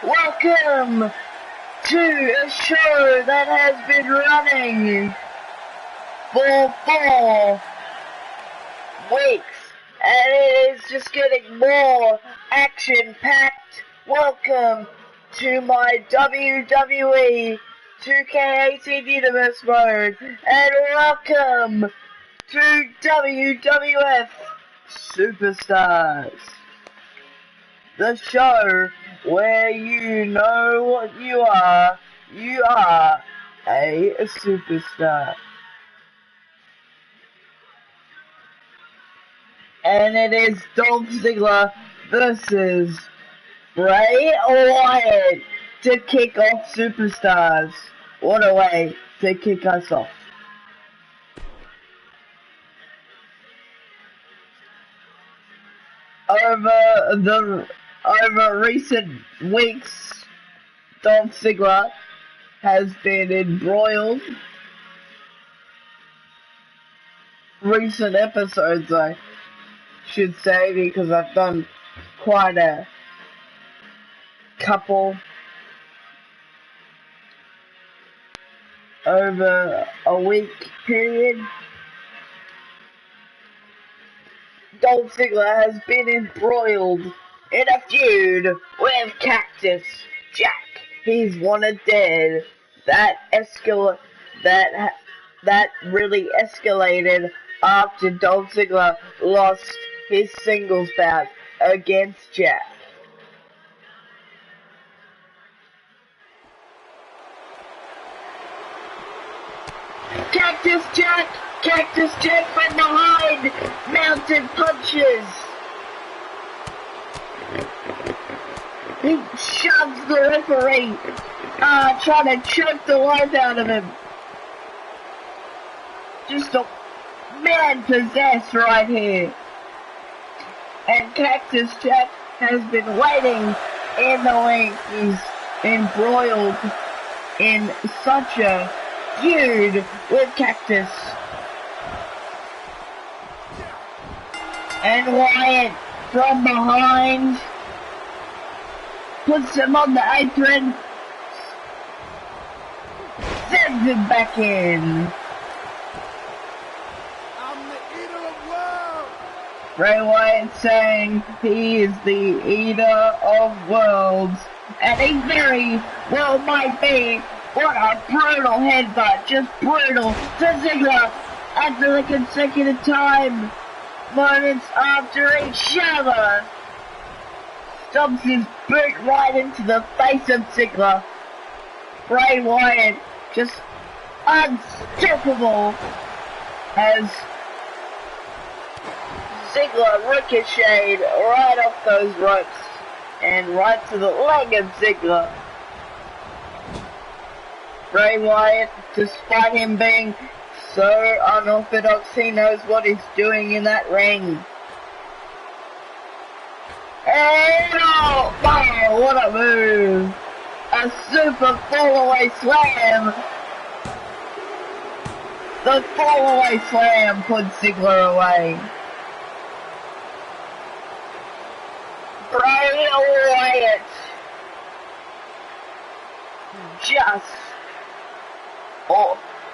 Welcome to a show that has been running for 4 weeks, and it is just getting more action-packed. Welcome to my WWE2K18 Universe mode, and welcome to WWF Superstars, the show where you know what you are a superstar. And it is Dolph Ziggler versus Bray Wyatt to kick off Superstars. What a way to kick us off. Over recent weeks, Dolph Ziggler has been embroiled. Recent episodes, I should say, because I've done quite a couple over a week period. Dolph Ziggler has been embroiled in a feud with Cactus Jack. He's wanted dead. That really escalated after Dolph Ziggler lost his singles bout against Jack. Cactus Jack from behind, mounted punches. He shoves the referee, trying to choke the life out of him. Just a man possessed right here. And Cactus Jack has been waiting in the wings. He's embroiled in such a feud with Cactus. And Wyatt from behind puts him on the apron, sends him back in. I'm the eater of worlds. Bray Wyatt saying he is the eater of worlds, and he very well might be. What a brutal headbutt, just brutal to Ziggler after the consecutive time, moments after each other. Stomps his boot right into the face of Ziggler. Bray Wyatt just unstoppable as Ziggler ricocheted right off those ropes and right to the leg of Ziggler. Bray Wyatt, despite him being so unorthodox, he knows what he's doing in that ring. And oh, wow, what a move! A super fall-away slam! The fall-away slam puts Ziggler away. Bray Wyatt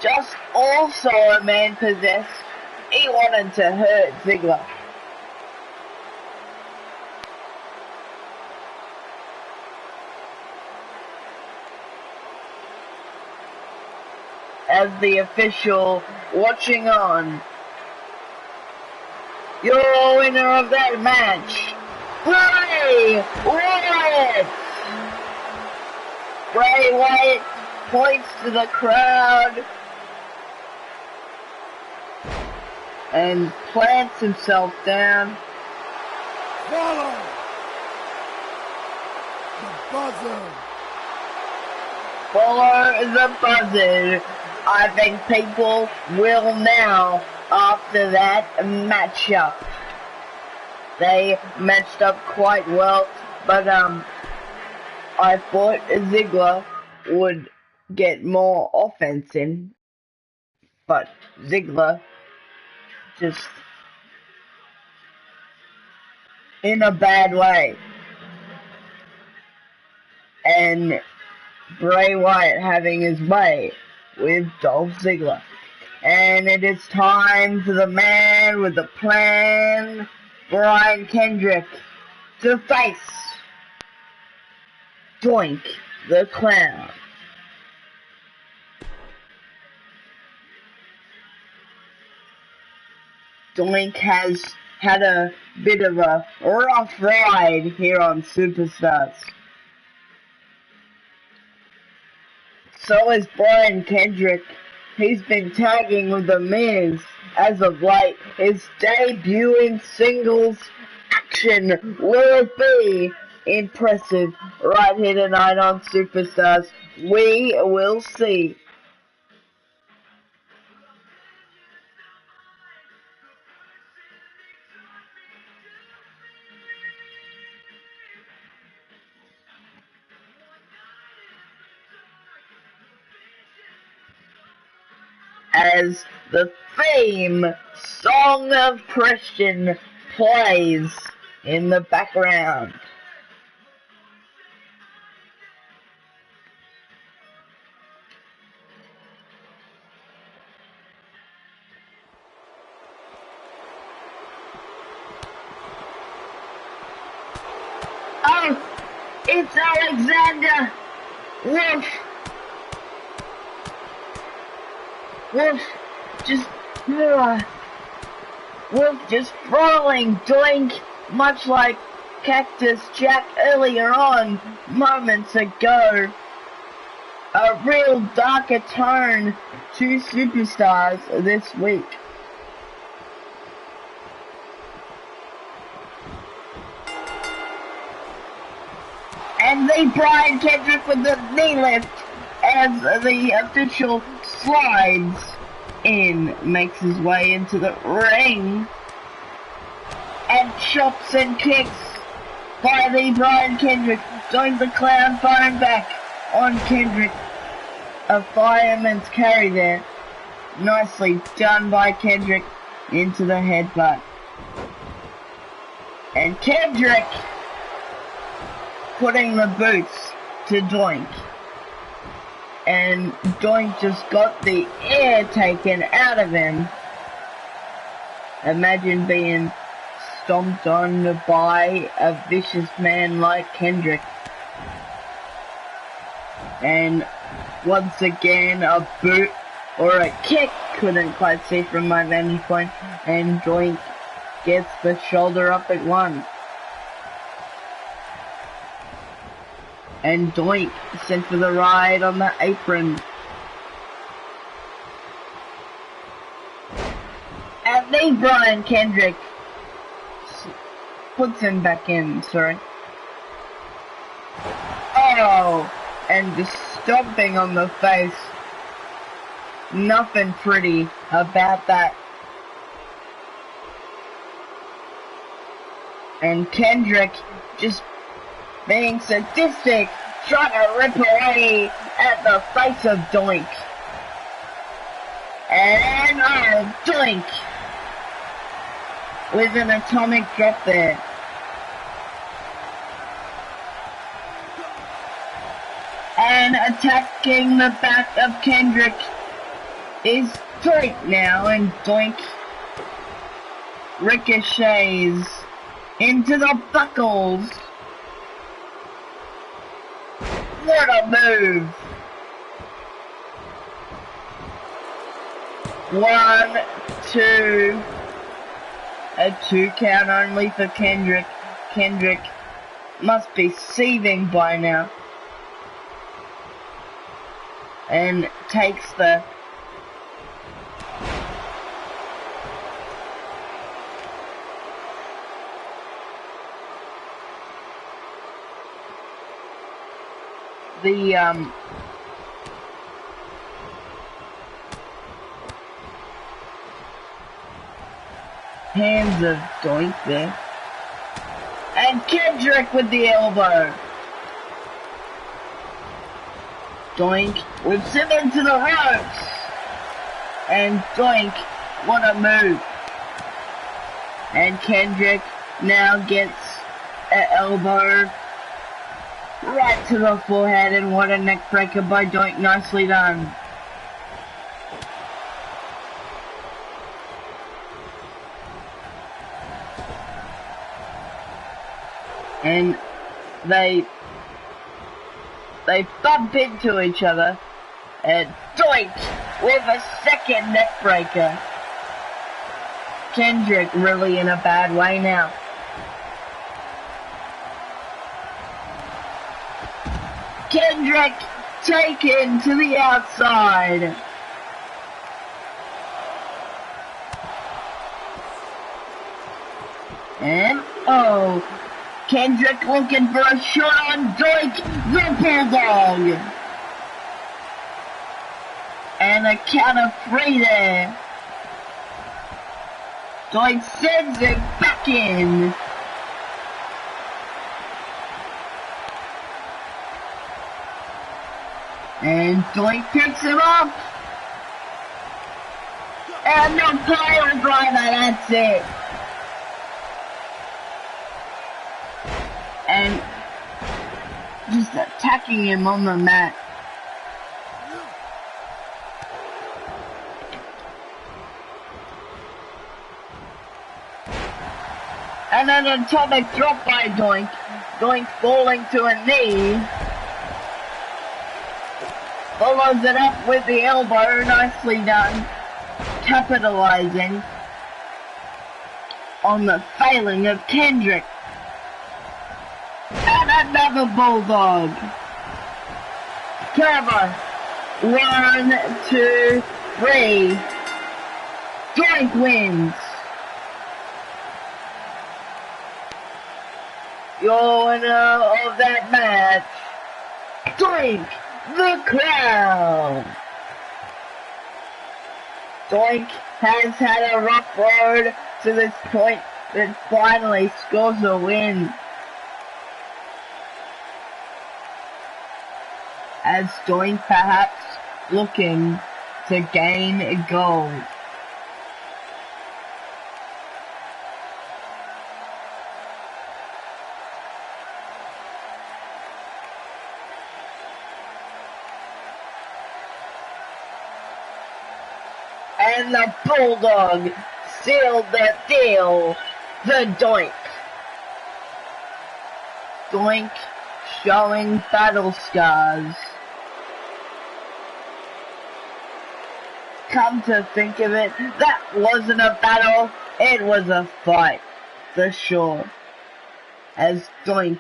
just also a man possessed. He wanted to hurt Ziggler. As the official watching on, you're a winner of that match, Bray Wyatt! Bray Wyatt points to the crowd and plants himself down. Follow the buzzer. Follow the buzzer. I think people will now after that matchup. They matched up quite well, but I thought Ziggler would get more offense in, but Ziggler just in a bad way. and Bray Wyatt having his way with Dolph Ziggler. And it is time for the man with the plan, Brian Kendrick, to face Doink the Clown. Doink has had a bit of a rough ride here on Superstars. So is Brian Kendrick. He's been tagging with The Miz as of late. His debut in singles action. Will it be impressive right here tonight on Superstars? We will see. As the theme Song of Christian plays in the background. Oh, it's Alexander Wolf. Wolf just throttling Doink, much like Cactus Jack earlier on, moments ago. A real darker tone to Superstars this week. And the Brian Kendrick with the knee lift as the official slides in, makes his way into the ring, and chops and kicks by the Brian Kendrick. Doink the Clown firing back on Kendrick. A fireman's carry there. Nicely done by Kendrick into the headbutt. And Kendrick putting the boots to Doink. And Doink just got the air taken out of him. Imagine being stomped on by a vicious man like Kendrick. And once again, a boot or a kick, couldn't quite see from my vantage point, and Doink gets the shoulder up at one. And Doink sent for the ride on the apron. And then Brian Kendrick puts him back in, sorry. Oh, and just stomping on the face. Nothing pretty about that. And Kendrick just being sadistic, trying to rip away at the face of Doink. And Doink with an atomic drop there. And attacking the back of Kendrick is Doink now, and Doink ricochets into the buckles. What a move! 1, 2, a 2 count only for Kendrick. Kendrick must be seething by now. And takes the hands of Doink there. And Kendrick with the elbow. Doink whips him into the ropes. And Doink, what a move. And Kendrick now gets an elbow right to the forehead, and what a neck breaker by Doink, nicely done. And they bump into each other, and Doink with a second neck breaker. Kendrick really in a bad way now. Kendrick taken to the outside. And, oh, Kendrick looking for a shot on Doink, the Bulldog. And a count of 3 there. Doink sends it back in. And Doink picks him up. And the pile driver, that's it. And just attacking him on the mat. And an atomic drop by Doink. Doink falling to a knee. Follows it up with the elbow, nicely done. Capitalizing on the failing of Kendrick. And another Bulldog. Cover. 1, 2, 3. Doink wins. Your winner of that match, Doink the Clown. Doink has had a rough road to this point, but finally scores a win. As Doink perhaps looking to gain gold. And the Bulldog sealed the deal to Doink. Doink showing battle scars. Come to think of it, that wasn't a battle, it was a fight, for sure. As Doink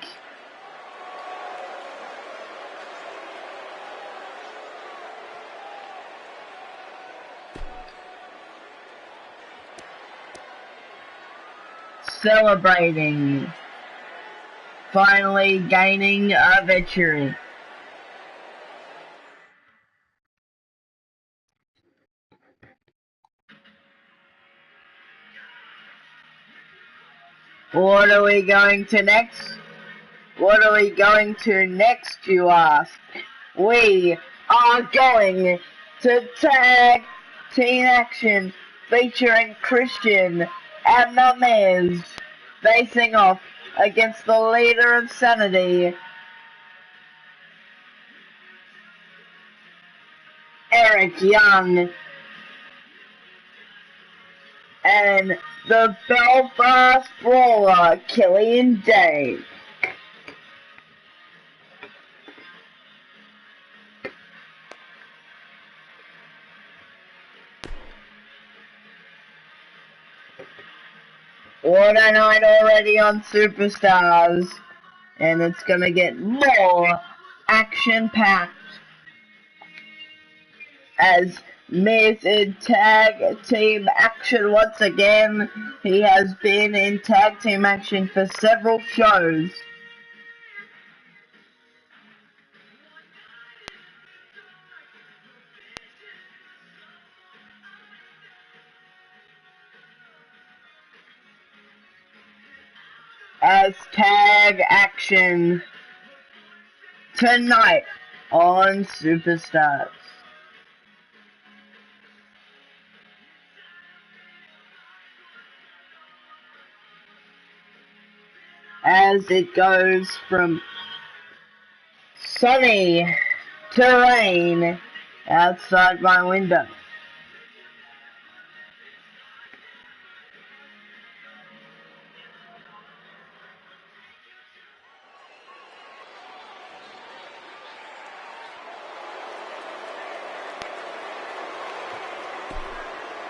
celebrating, finally gaining a victory. What are we going to next? What are we going to next, you ask? We are going to tag team action featuring Christian and The Miz facing off against the leader of Sanity, Eric Young, and the Belfast Brawler, Killian Dane. What a night already on Superstars, and it's gonna get more action-packed as Miz in tag team action once again. He has been in tag team action for several shows. As tag action tonight on Superstars. As it goes from sunny terrain outside my window.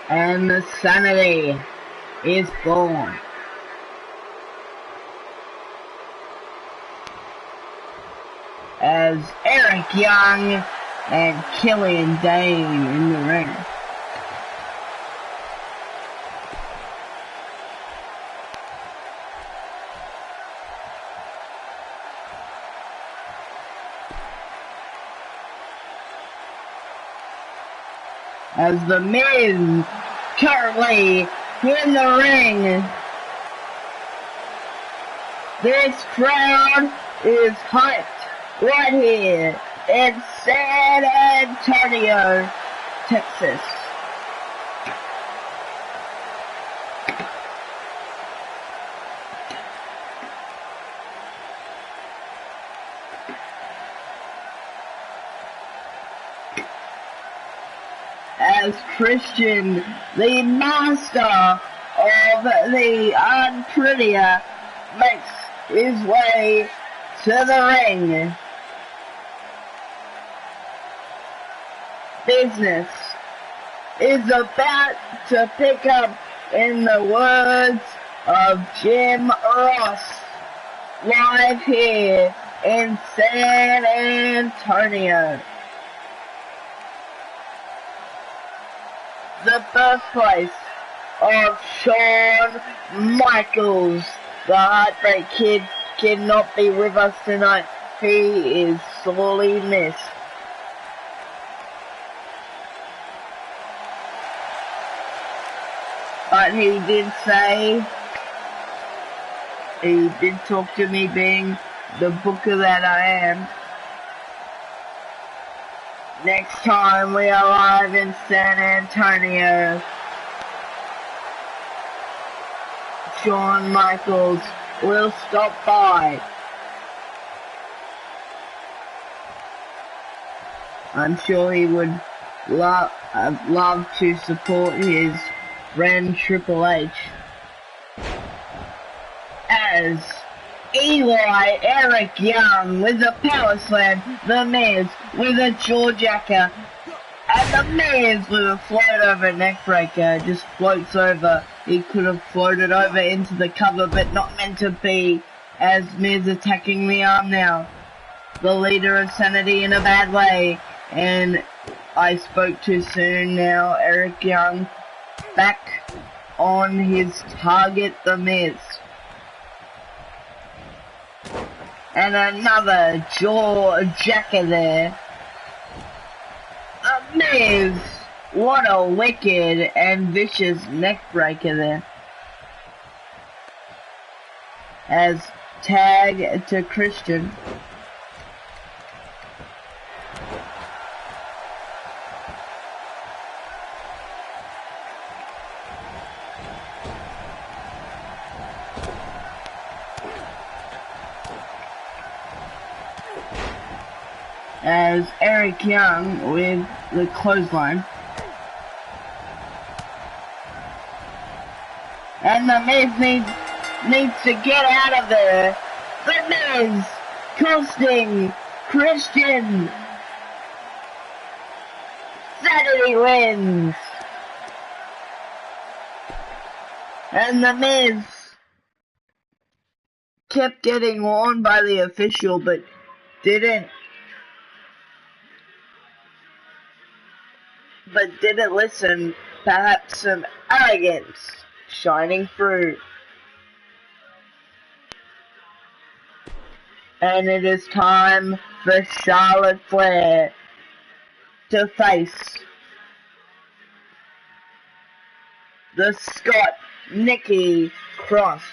And the sanity is born. As Eric Young and Killian Dane in the ring. As the Miz currently in the ring. This crowd is hyped right here in San Antonio, Texas. As Christian, the master of the unprettier, makes his way to the ring. Business is about to pick up, in the words of Jim Ross, live here in San Antonio. The birthplace of Shawn Michaels. The Heartbreak Kid cannot be with us tonight. He is sorely missed. But he did say, he did talk to me being the booker that I am. Next time we are live in San Antonio, Shawn Michaels will stop by. I'm sure he would love to support his friend Triple H. As Eli Eric Young with a power slam, The Miz with a jawjacker, and The Miz with a float over neck breaker, just floats over. He could have floated over into the cover, but not meant to be, as Miz attacking the arm now. The leader of Sanity in a bad way, and I spoke too soon now. Eric Young back on his target, The Miz. And another jaw jacker there. The Miz, what a wicked and vicious neck breaker there. As tag to Christian. As Eric Young with the clothesline. And The Miz needs to get out of there. The Miz costing Christian. Sanity wins. And The Miz kept getting warned by the official, but didn't listen. Perhaps some arrogance shining through. And it is time for Charlotte Flair to face the Scott Nikki Cross.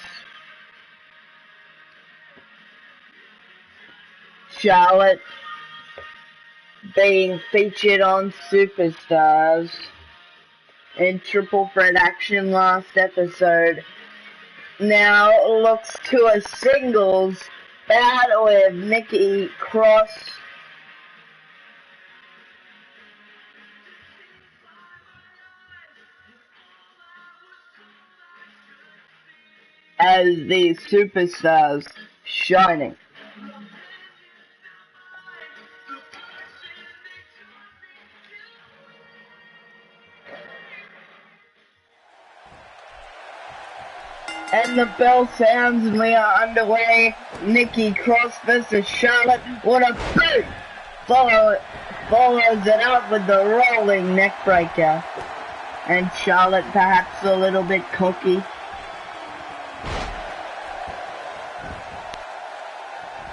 Charlotte being featured on Superstars in Triple Threat action last episode, now looks to a singles bout with Nikki Cross as the superstars shining. And the bell sounds and we are underway. Nikki Cross versus Charlotte. What a boot! Follows it up with the rolling neck breaker. And Charlotte perhaps a little bit cocky.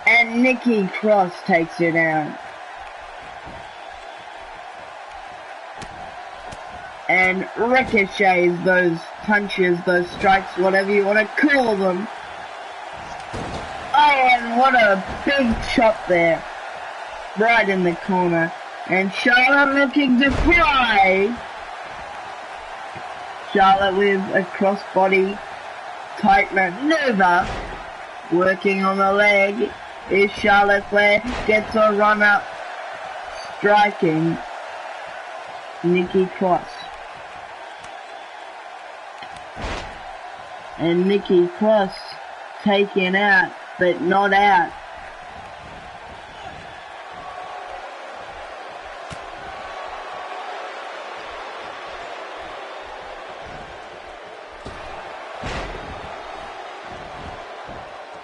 And Nikki Cross takes her down. And ricochets those punches, those strikes, whatever you want to call them. Oh, and what a big chop there. Right in the corner. And Charlotte looking to fly. Charlotte with a crossbody tight maneuver. Working on the leg. Is Charlotte Flair. Gets a run up. Striking Nikki Cross. And Nikki Cross taken out, but not out.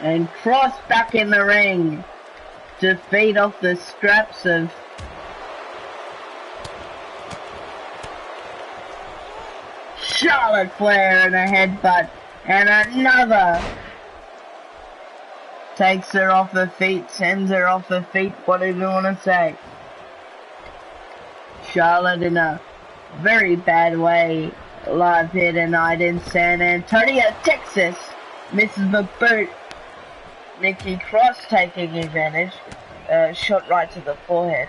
And Cross back in the ring to feed off the scraps of Charlotte Flair and a headbutt. And another takes her off her feet, sends her off her feet, whatever you want to say. Charlotte in a very bad way live here tonight in San Antonio, Texas. Misses the boot. Nikki Cross taking advantage. Shot right to the forehead.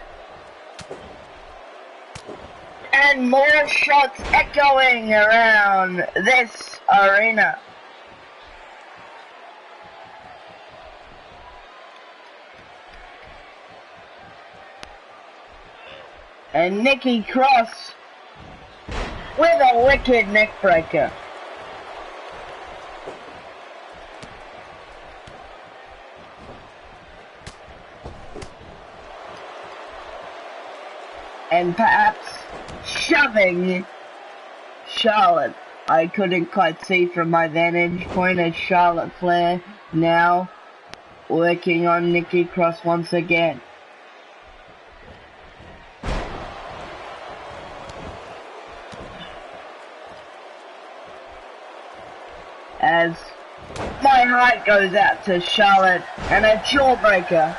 And more shots echoing around this arena. And Nikki Cross with a wicked neck breaker. And perhaps shoving Charlotte. I couldn't quite see from my vantage point as Charlotte Flair now working on Nikki Cross once again. As my heart goes out to Charlotte and a jawbreaker.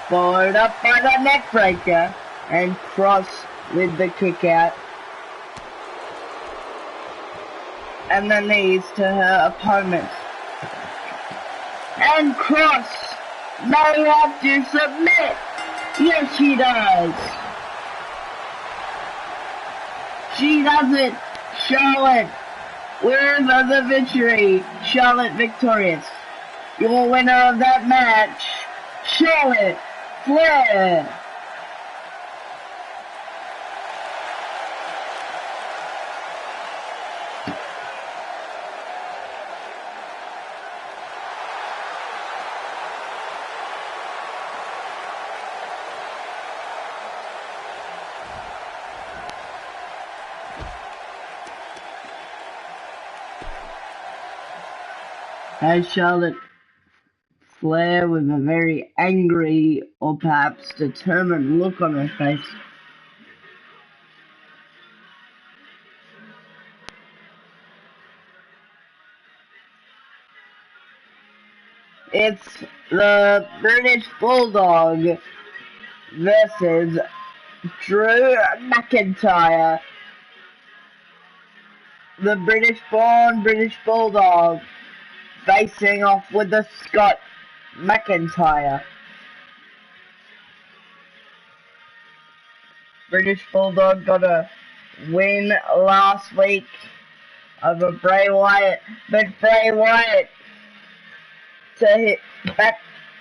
Followed up by the neck breaker and Cross with the kick out. And the knees to her opponent. And Cross may have to submit. Yes, she does. She does it. Charlotte with the victory. Charlotte victorious. Your winner of that match, Charlotte Flair. As Charlotte Flair with a very angry or perhaps determined look on her face. It's the British Bulldog versus Drew McIntyre. The British-born British Bulldog facing off with the Scot McIntyre. British Bulldog got a win last week over Bray Wyatt, but Bray Wyatt to hit back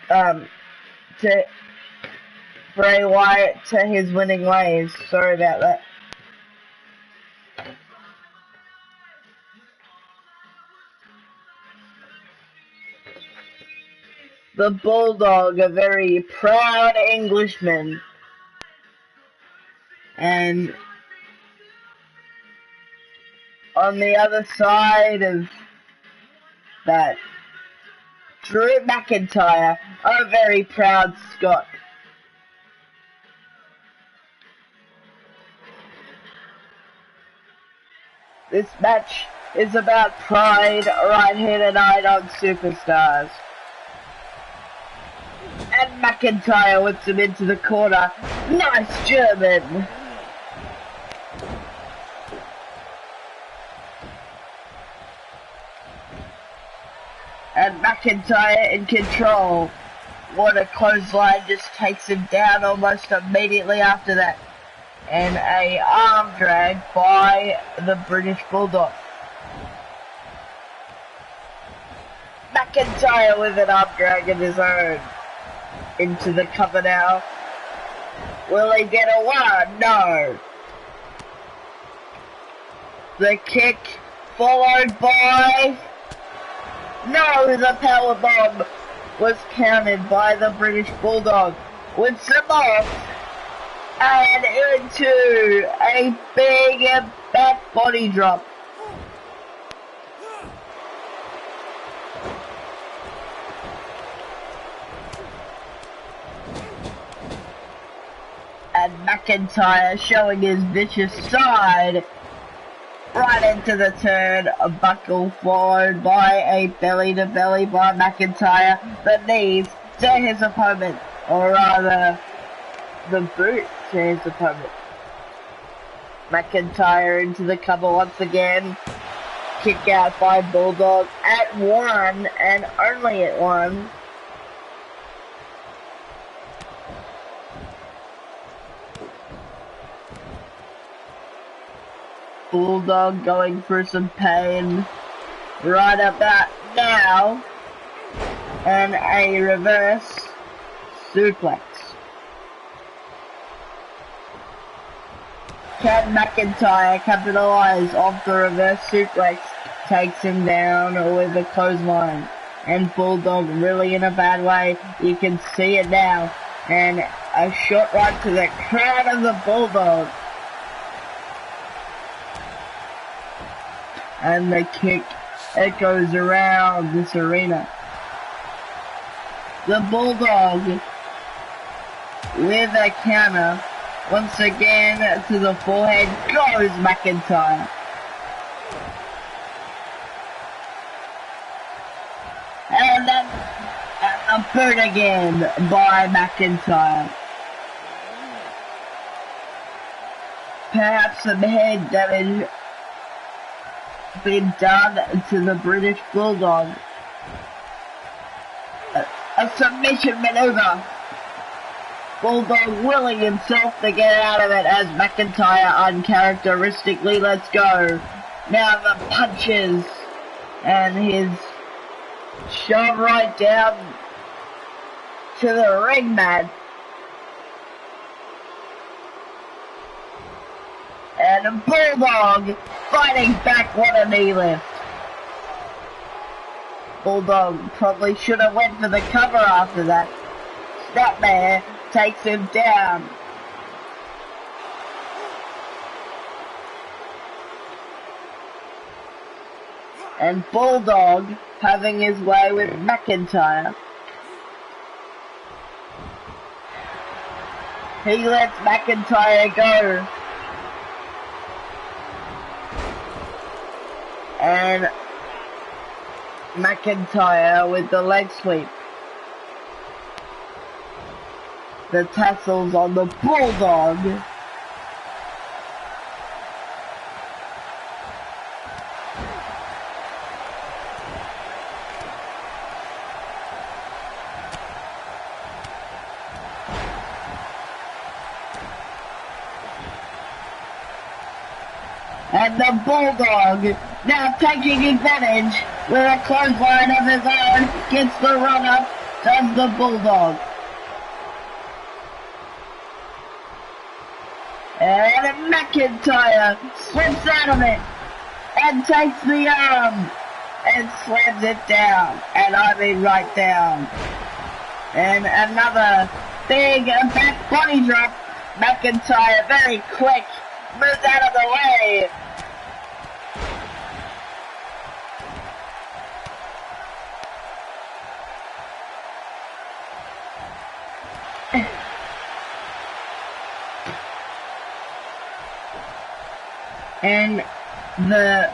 to Bray Wyatt to his winning ways. Sorry about that. the Bulldog, a very proud Englishman. And on the other side of that, Drew McIntyre, a very proud Scot. This match is about pride right here tonight on Superstars. And McIntyre whips him into the corner. Nice German. And McIntyre in control. What a clothesline, just takes him down almost immediately after that. And a arm drag by the British Bulldog. McIntyre with an arm drag of his own. Into the cover now. Will he get a one? No. The kick followed by... No, the powerbomb was countered by the British Bulldog. With some off. And into a big back body drop. And McIntyre showing his vicious side. Right into the turn, a buckle followed by a belly to belly by McIntyre. The knees to his opponent, or rather, the boot to his opponent. McIntyre into the cover once again. Kick out by Bulldog at one, and only at one. Bulldog going through some pain right about now. And a reverse suplex. Can McIntyre capitalize off the reverse suplex? Takes him down with a clothesline. And Bulldog really in a bad way. You can see it now. And a short right to the crown of the Bulldog. And the kick echoes around this arena. The Bulldog with a counter. Once again to the forehead goes McIntyre. And then a boot again by McIntyre. Perhaps some head damage been done to the British Bulldog. A submission maneuver. Bulldog willing himself to get out of it as McIntyre uncharacteristically lets go. Now the punches and his shove right down to the ring mat. And Bulldog fighting back, what a knee lift. Bulldog probably should have went for the cover after that. Snapmare takes him down. And Bulldog having his way with McIntyre. He lets McIntyre go. And McIntyre with the leg sweep. The tassels on the Bulldog. And the Bulldog now taking advantage with a clothesline of his own, gets the run up, does the Bulldog. And McIntyre slips out of it and takes the arm and slams it down, and I mean right down. And another big back body drop. McIntyre, very quick, moves out of the way. And the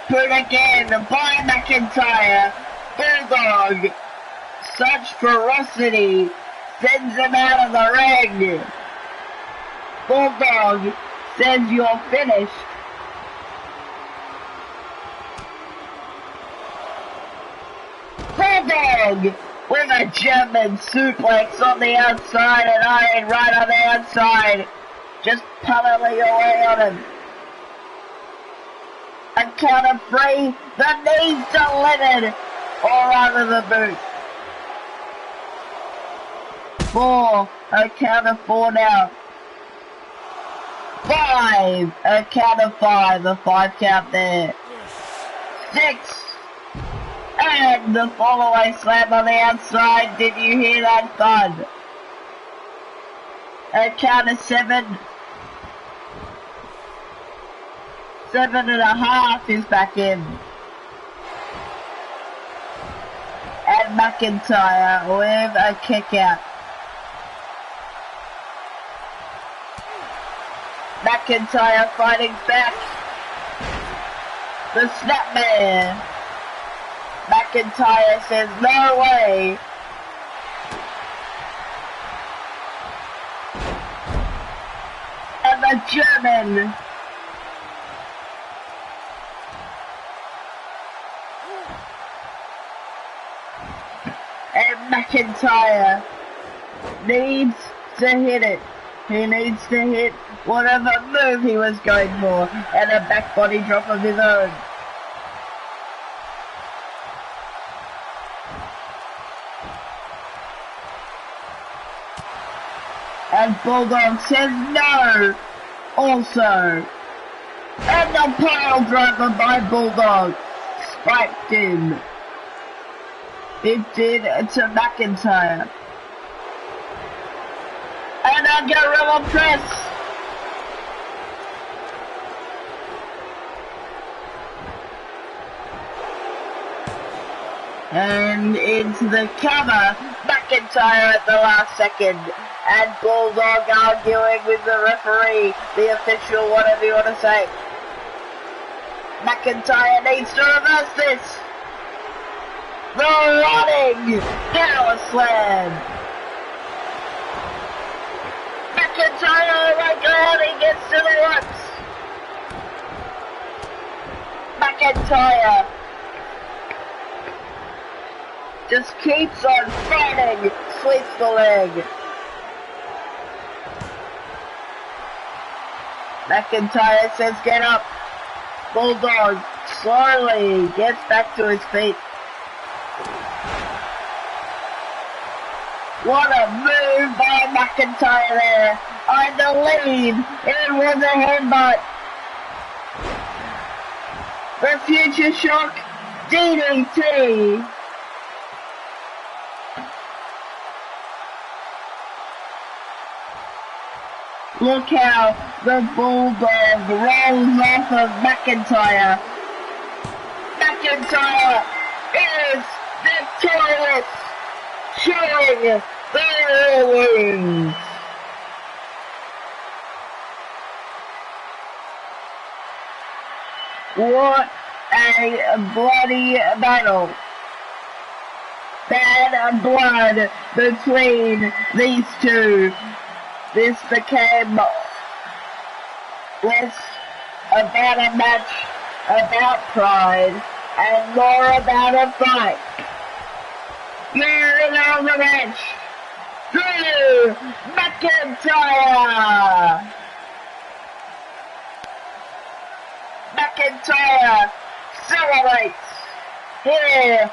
boot again by McIntyre. Bulldog, such ferocity, sends him out of the ring. Bulldog says you're finished. Bulldog with a German suplex on the outside and iron right on the outside. Just pummeling away on him. A count of 3, the knees delivered, or rather the boot. 4, a count of 4 now. 5, a count of 5, the 5 count there. 6, and the fall-away slam on the outside. Did you hear that thud? A count of 7. 7.5 is back in. And McIntyre with a kick out. McIntyre fighting back. The Snapman. McIntyre says no way. And the German. And McIntyre needs to hit it. He needs to hit whatever move he was going for, and a back body drop of his own. And Bulldog says no, also. And the pile driver by Bulldog spiked him. It did to McIntyre. And a gorilla press. And into the cover. McIntyre at the last second. And Bulldog arguing with the referee, the official, whatever you want to say. McIntyre needs to reverse this. The running power slam. McIntyre, like how he gets to the ropes. McIntyre just keeps on fighting, sweeps the leg. McIntyre says get up. Bulldog slowly gets back to his feet. What a move by McIntyre there. I believe it was a headbutt. The Future Shock DDT. Look how the Bulldog rolls off of McIntyre. McIntyre is victorious, showing the wounds. What a bloody battle. Bad blood between these two. This became less about a match about pride and more about a fight. Here in our match, Drew McIntyre. McIntyre celebrates here,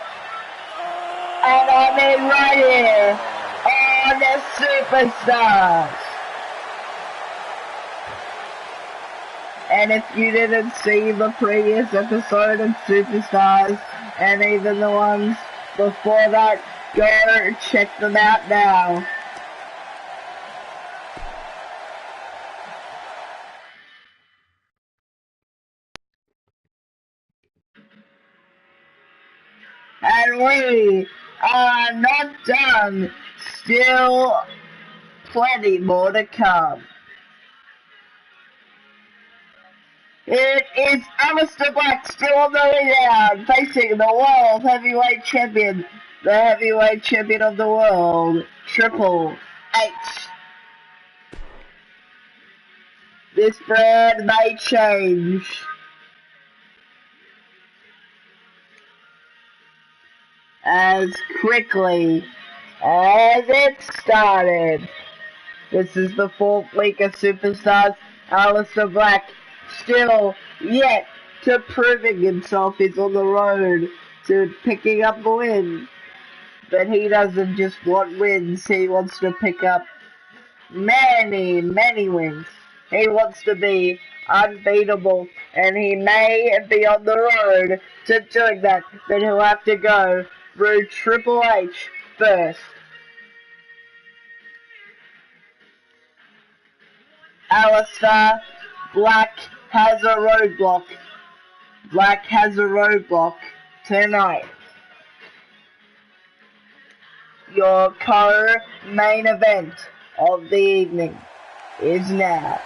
and I mean right here, on the Superstars. And if you didn't see the previous episode of Superstars, and even the ones before that, go check them out now. And we are not done. Still plenty more to come. It is Aleister Black still on the lead, facing the world heavyweight champion, the heavyweight champion of the world, Triple H. This brand may change. As quickly as it started. This is the fourth week of Superstars. Aleister Black still yet to proving himself. He's on the road to picking up the win. But he doesn't just want wins, he wants to pick up many, many wins. He wants to be unbeatable, and he may be on the road to doing that, but he'll have to go through Triple H first. Aleister Black has a roadblock. Black has a roadblock tonight. Your co-main event of the evening is now.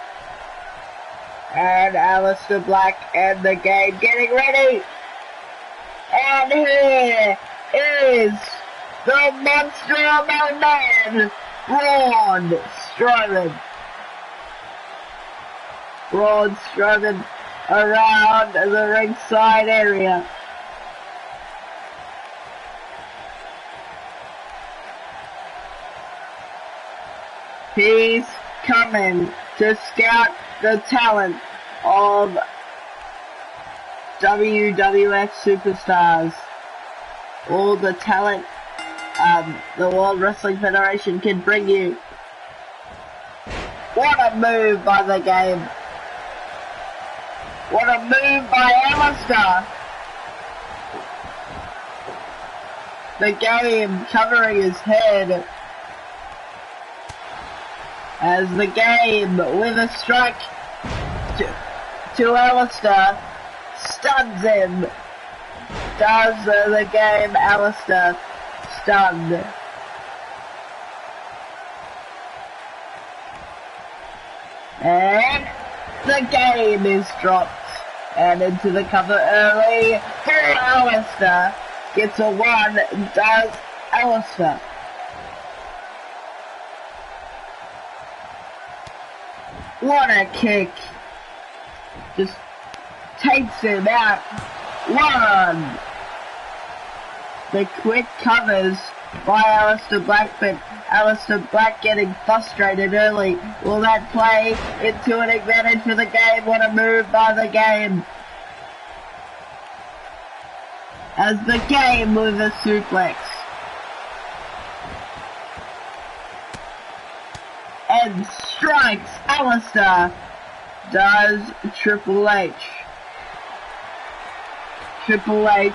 And Aleister Black and the Game getting ready. And here is the monster among men, Braun Strowman. Braun Strowman around the ringside area. He's coming to scout the talent of WWF Superstars. All the talent the World Wrestling Federation can bring you. What a move by the Game. What a move by Aleister. The Game covering his head. As the Game with a strike to Aleister stuns him. Does the Game Aleister stunned. And the Game is dropped. And into the cover early for Aleister. Gets a 1, does Aleister. What a kick. Just takes him out. 1. The quick covers by Aleister Black, but Aleister Black getting frustrated early. Will that play into an advantage for the Game? What a move by the Game. As the Game with a suplex. And strikes Aleister. Does Triple H. Triple H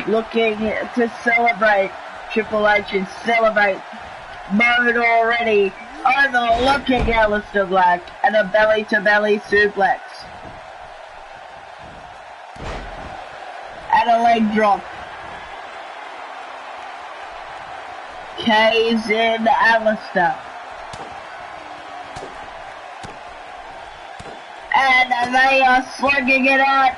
looking to celebrate. Triple H is celebrate mode already. Overlooking Aleister Black and a belly-to-belly suplex. And a leg drop. K's in Aleister. And they are slugging it out.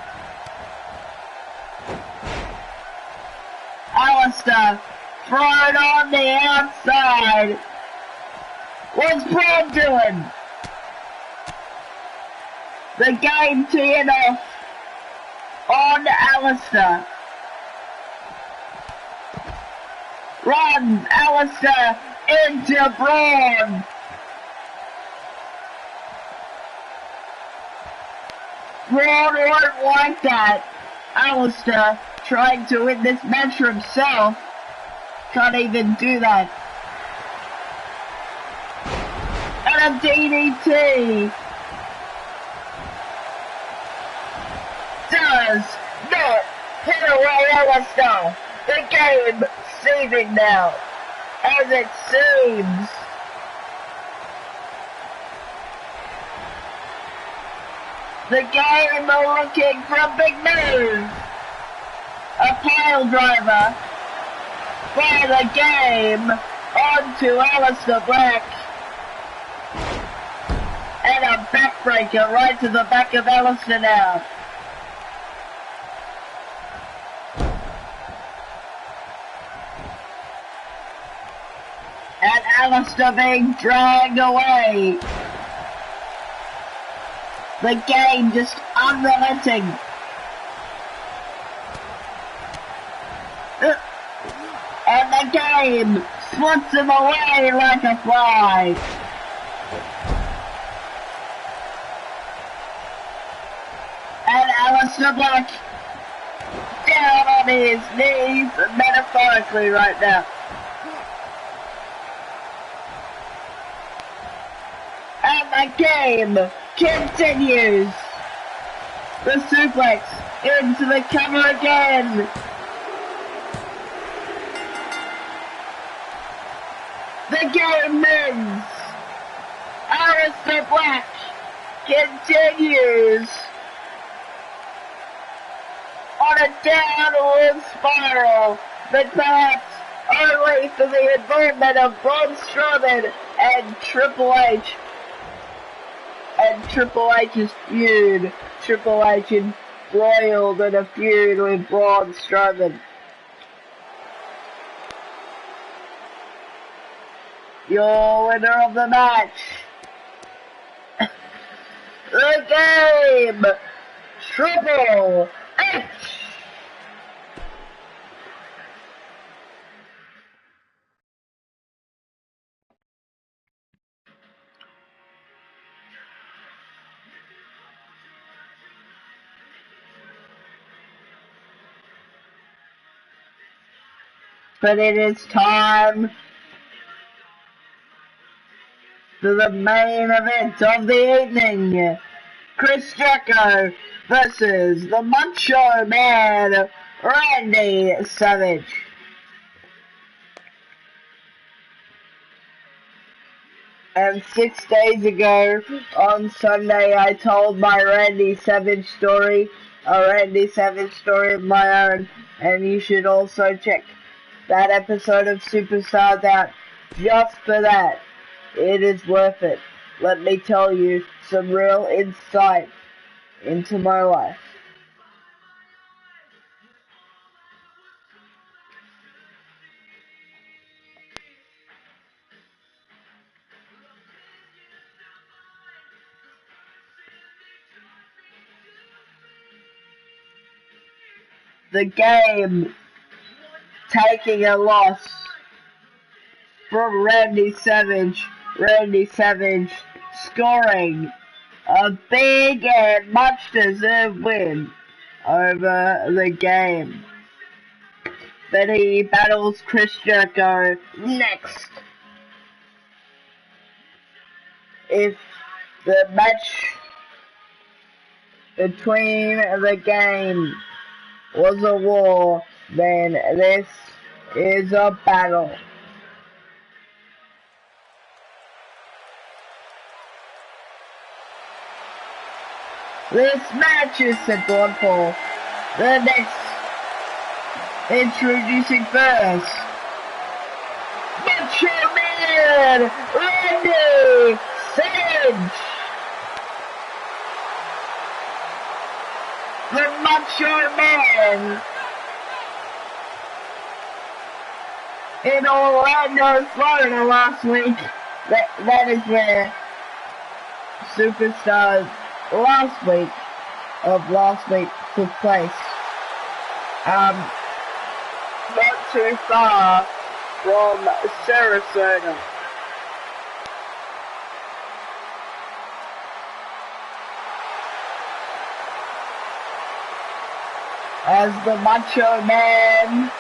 Aleister thrown on the outside. What's Braun doing? The Game teeing off on Aleister. Runs Aleister into Braun. Braun won't like that. Aleister trying to win this match for himself. Can't even do that. And a DDT. Does not hit away Aleister. The game seething now, as it seems. The game looking for a big move. A pile driver for the game onto Aleister Black. And a backbreaker right to the back of Aleister now. And Aleister being dragged away. The game just unrelenting. And the game swats him away like a fly. And Aleister Black down on his knees metaphorically right now. And the game continues. The suplex into the cover again. The game wins. Aleister Black continues on a downward spiral, but perhaps only for the involvement of Braun Strowman and Triple H. And Triple H's feud. Triple H embroiled in a feud with Braun Strowman. Your winner of the match. The game. Triple H. But it is time for the main event of the evening. Chris Jericho versus the Macho Man, Randy Savage. And 6 days ago, on Sunday, I told my Randy Savage story, a Randy Savage story of my own, and you should also check that episode of Superstars out just for that. It is worth it. Let me tell you some real insight into my life. The game taking a loss from Randy Savage. Randy Savage scoring a big and much deserved win over the game. But he battles Chris Jericho next. If the match between the game was a war, then this is a battle. This match is set on for the next. Introducing first, Macho Man Randy Savage. The Macho Man in Orlando, Florida last week. That is where Superstars last week took place. Not too far from Sarasota. As the Macho Man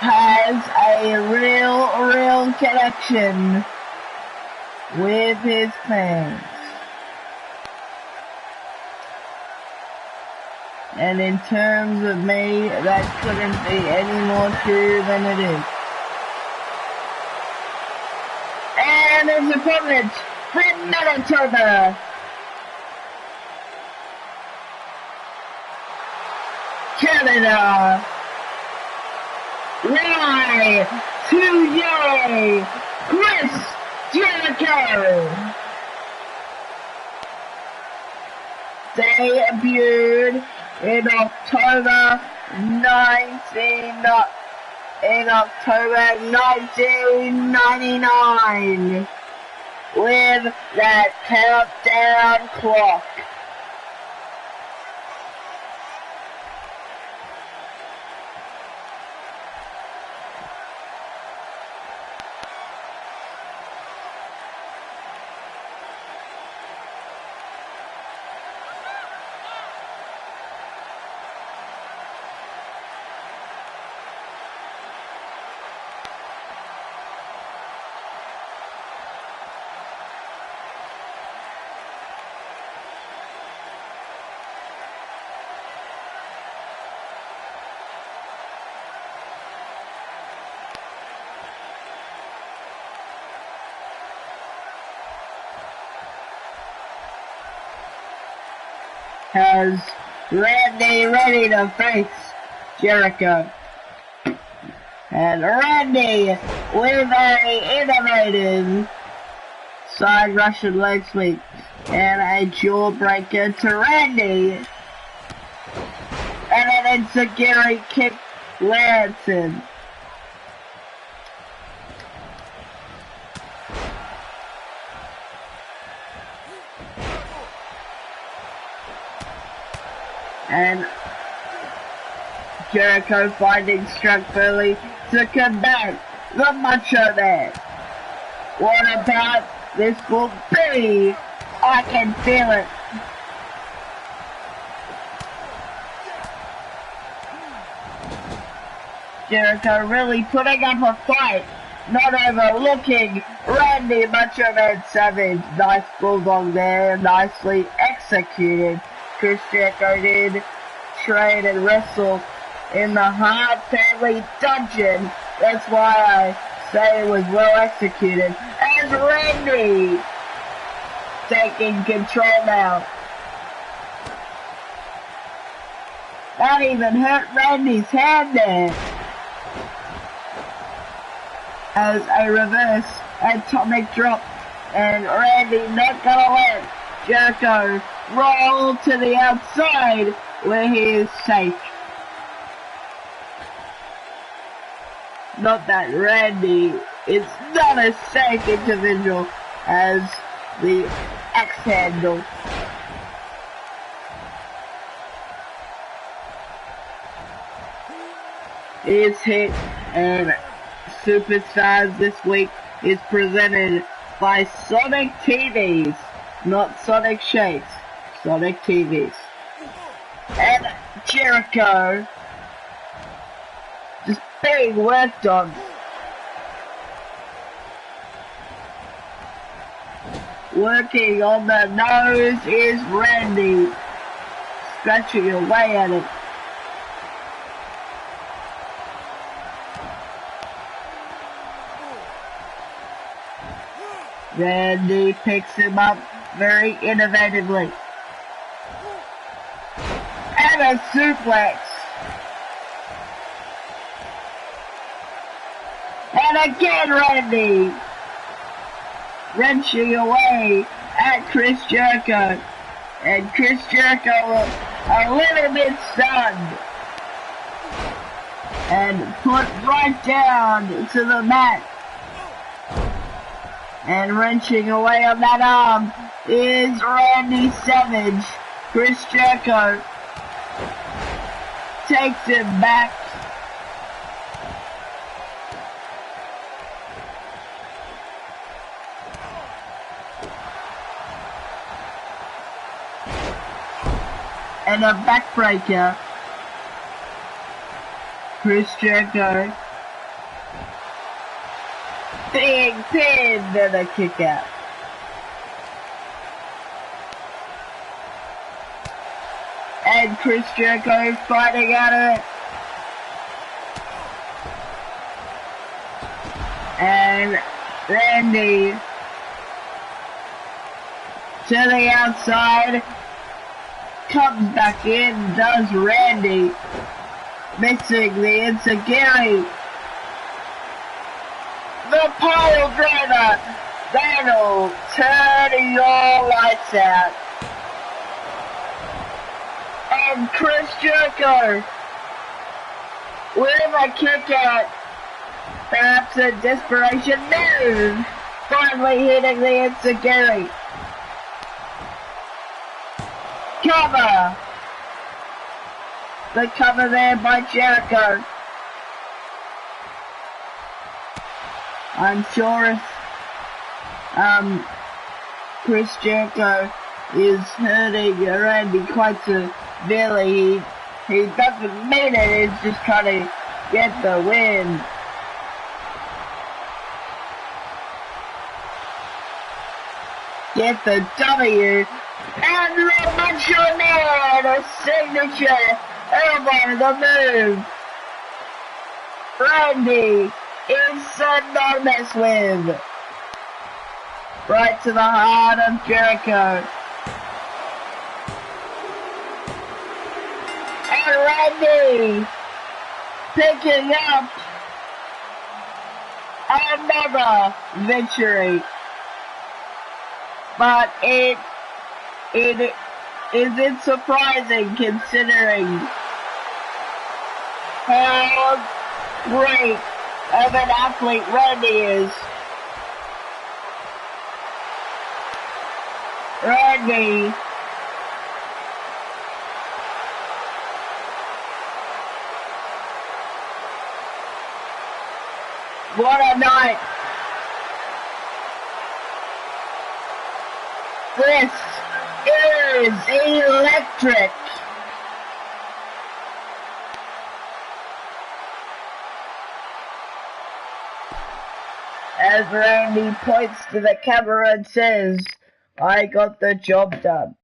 has a real connection with his fans. And in terms of me, that couldn't be any more true than it is. And his opponent from Manitoba, Canada, Y2K, Chris Jericho. Debuted in October 1999 with that countdown clock. Has Randy ready to face Jericho. And Randy with a innovative side Russian leg sweep and a jawbreaker to Randy. And an enziguri kick lands him. And Jericho finding strength early to combat the Macho Man. What about this will be? I can feel it. Jericho really putting up a fight, not overlooking Randy Macho Man Savage. Nice bulldog there, nicely executed. Chris Jericho did train and wrestle in the Hart family dungeon. That's why I say it was well executed. As Randy taking control now. That even hurt Randy's hand there. As a reverse atomic drop. And Randy not gonna let Jericho roll to the outside where he is safe. Not that Randy is not a safe individual as the X handle. Is hit and Superstars this week is presented by Sonic TVs, not Sonic Shakes. Sonic TVs. And Jericho just being worked on. Working on the nose is Randy. Scratching away at it. Randy picks him up very innovatively. And a suplex. And again Randy. Wrenching away at Chris Jericho. And Chris Jericho a little bit stunned. And put right down to the mat. And wrenching away on that arm is Randy Savage. Chris Jericho takes him back. And a backbreaker. Chris Jericho. Big pin and a kick out. And Chris Jericho fighting out of it. And Randy to the outside. Comes back in, does Randy. Missing the enziguri. The pile driver. That'll turn your lights out. And Chris Jericho with a kick out. Perhaps a desperation move. Finally hitting the enziguri. Cover. The cover there by Jericho. I'm sure if Chris Jericho is hurting Randy quite severely, he doesn't mean it, he's just trying to get the win. Get the W. And the Macho Man, a signature elbow, the move. Randy is synonymous with. Right to the heart of Jericho. And Randy picking up another victory. But it isn't surprising considering how great of an athlete Randy is. Randy what a night. This is electric. As Randy points to the camera and says, I got the job done.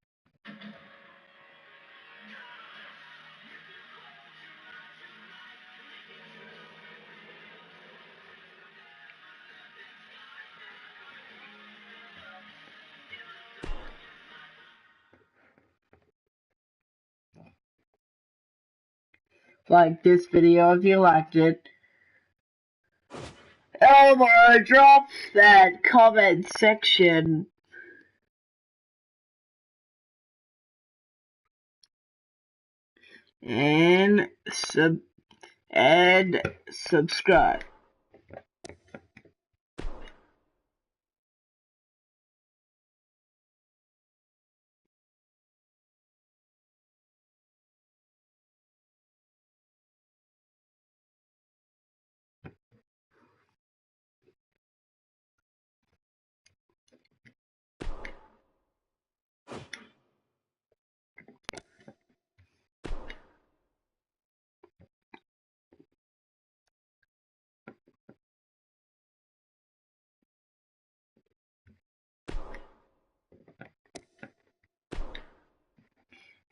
Like this video if you liked it. Elmo, drop that comment section. And subscribe.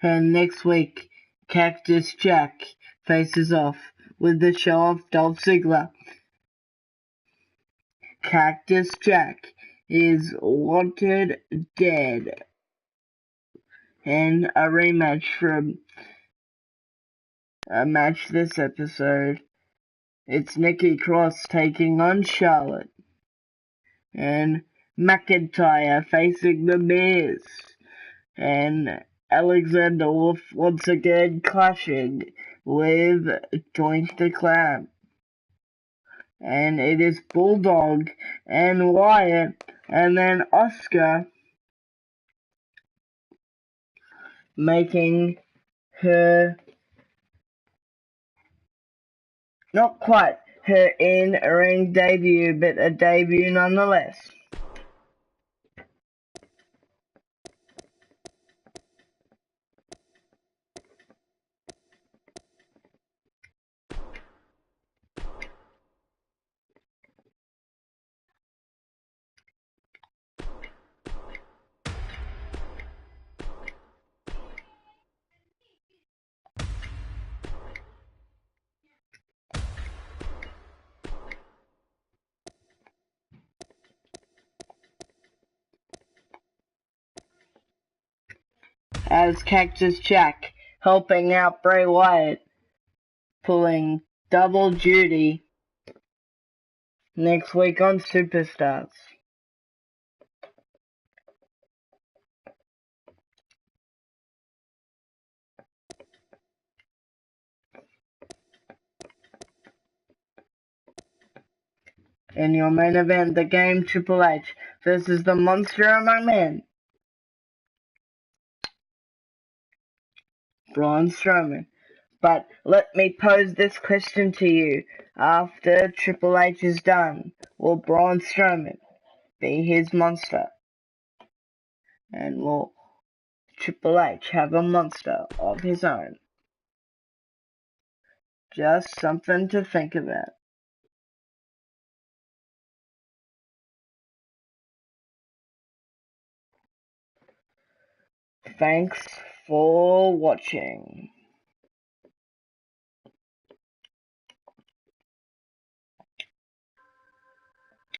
And next week, Cactus Jack faces off with the show-off Dolph Ziggler. Cactus Jack is wanted dead. And a rematch from a match this episode. It's Nikki Cross taking on Charlotte. And McIntyre facing The Miz. And Alexander Wolf once again clashing with Joint the Clown. And it is Bulldog and Wyatt, and then Oscar making her, not quite her in-ring debut, but a debut nonetheless. as Cactus Jack, helping out Bray Wyatt, pulling double duty next week on Superstars. In your main event, the Game Triple H versus the Monster Among Men, Braun Strowman. But let me pose this question to you. After Triple H is done, will Braun Strowman be his monster? And will Triple H have a monster of his own? Just something to think about. Thanks for watching.